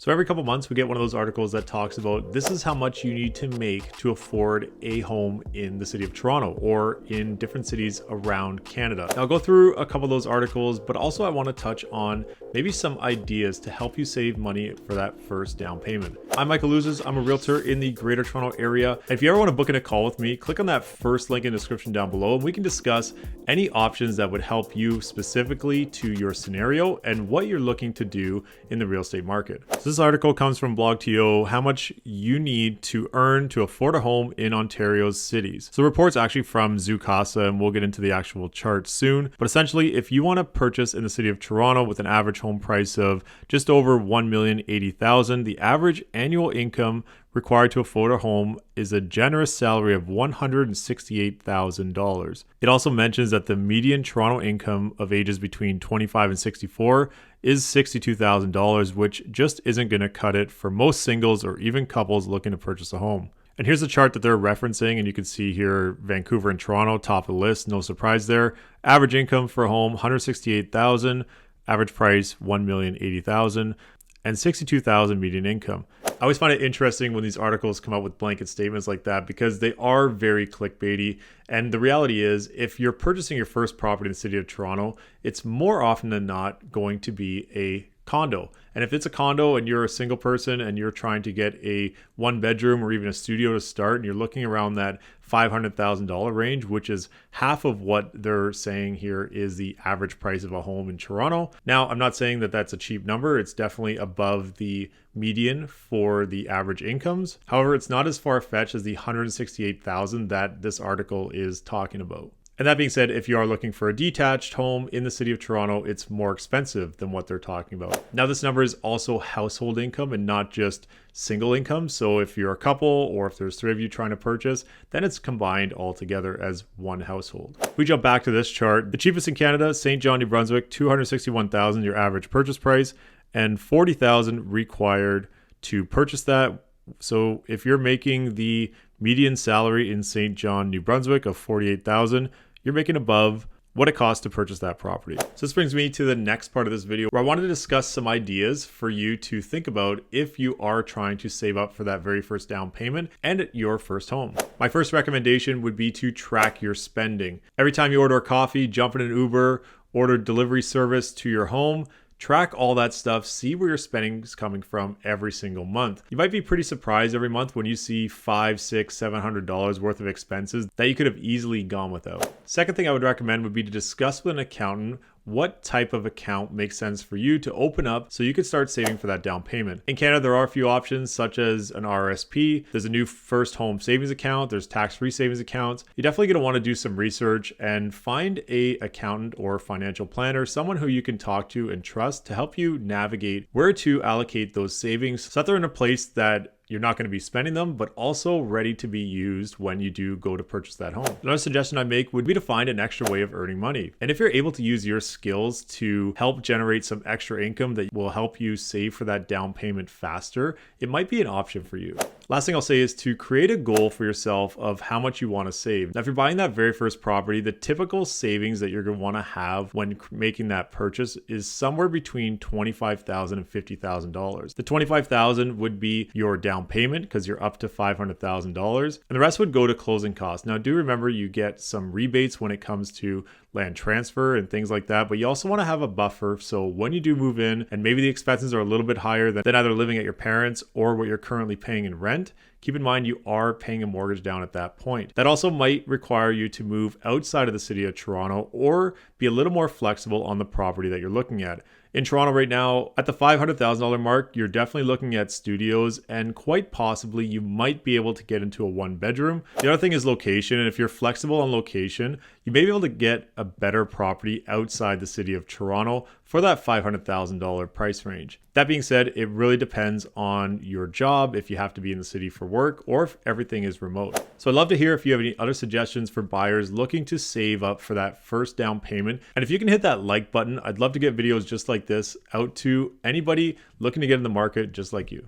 So every couple months we get one of those articles that talks about this is how much you need to make to afford a home in the city of Toronto or in different cities around Canada. Now I'll go through a couple of those articles, but also I want to touch on maybe some ideas to help you save money for that first down payment. I'm Michael Ouzas. I'm a realtor in the Greater Toronto area. And if you ever want to book in a call with me, click on that first link in the description down below and we can discuss any options that would help you specifically to your scenario and what you're looking to do in the real estate market. So this article comes from blog.to, how much you need to earn to afford a home in Ontario's cities. So the report's actually from Zoocasa, and we'll get into the actual chart soon. But essentially, if you want to purchase in the city of Toronto with an average home price of just over $1,080,000, the average annual income required to afford a home is a generous salary of $168,000. It also mentions that the median Toronto income of ages between 25 and 64 is $62,000, which just isn't going to cut it for most singles or even couples looking to purchase a home. And here's the chart that they're referencing, and you can see here Vancouver and Toronto, top of the list, no surprise there. Average income for a home, $168,000, average price, $1,080,000. and $62,000 median income. I always find it interesting when these articles come out with blanket statements like that because they are very clickbaity. And the reality is, if you're purchasing your first property in the city of Toronto, it's more often than not going to be a condo. And if it's a condo and you're a single person and you're trying to get a one bedroom or even a studio to start, and you're looking around that $500,000 range, which is half of what they're saying here is the average price of a home in Toronto. Now, I'm not saying that that's a cheap number. It's definitely above the median for the average incomes. However, it's not as far-fetched as the $168,000 that this article is talking about. And that being said, if you are looking for a detached home in the city of Toronto, it's more expensive than what they're talking about. Now, this number is also household income and not just single income. So if you're a couple or if there's three of you trying to purchase, then it's combined all together as one household. If we jump back to this chart, the cheapest in Canada, St. John, New Brunswick, $261,000, your average purchase price, and $40,000 required to purchase that. So if you're making the median salary in St. John, New Brunswick of $48,000, you're making above what it costs to purchase that property. So this brings me to the next part of this video where I wanted to discuss some ideas for you to think about if you are trying to save up for that very first down payment and your first home. My first recommendation would be to track your spending. Every time you order a coffee, jump in an Uber, order delivery service to your home, track all that stuff, see where your spending is coming from every single month. You might be pretty surprised every month when you see $500, $600, $700 worth of expenses that you could have easily gone without. Second thing I would recommend would be to discuss with an accountant what type of account makes sense for you to open up so you can start saving for that down payment. In Canada, there are a few options such as an RRSP. There's a new first home savings account. There's tax-free savings accounts. You're definitely going to want to do some research and find a accountant or financial planner, someone who you can talk to and trust to help you navigate where to allocate those savings so that they're in a place that you're not going to be spending them, but also ready to be used when you do go to purchase that home. Another suggestion I make would be to find an extra way of earning money. And if you're able to use your skills to help generate some extra income that will help you save for that down payment faster, it might be an option for you. Last thing I'll say is to create a goal for yourself of how much you want to save. Now, if you're buying that very first property, the typical savings that you're going to want to have when making that purchase is somewhere between $25,000 and $50,000. The $25,000 would be your down payment because you're up to $500,000, and the rest would go to closing costs. Now, do remember you get some rebates when it comes to land transfer and things like that, but you also want to have a buffer so when you do move in and maybe the expenses are a little bit higher than either living at your parents or what you're currently paying in rent, keep in mind you are paying a mortgage down at that point. That also might require you to move outside of the city of Toronto or be a little more flexible on the property that you're looking at. In Toronto right now, at the $500,000 mark, you're definitely looking at studios, and quite possibly you might be able to get into a one bedroom. The other thing is location, and if you're flexible on location, you may be able to get a better property outside the city of Toronto for that $500,000 price range. That being said, it really depends on your job, if you have to be in the city for work or if everything is remote. So I'd love to hear if you have any other suggestions for buyers looking to save up for that first down payment. And if you can hit that like button, I'd love to get videos just like this out to anybody looking to get in the market just like you.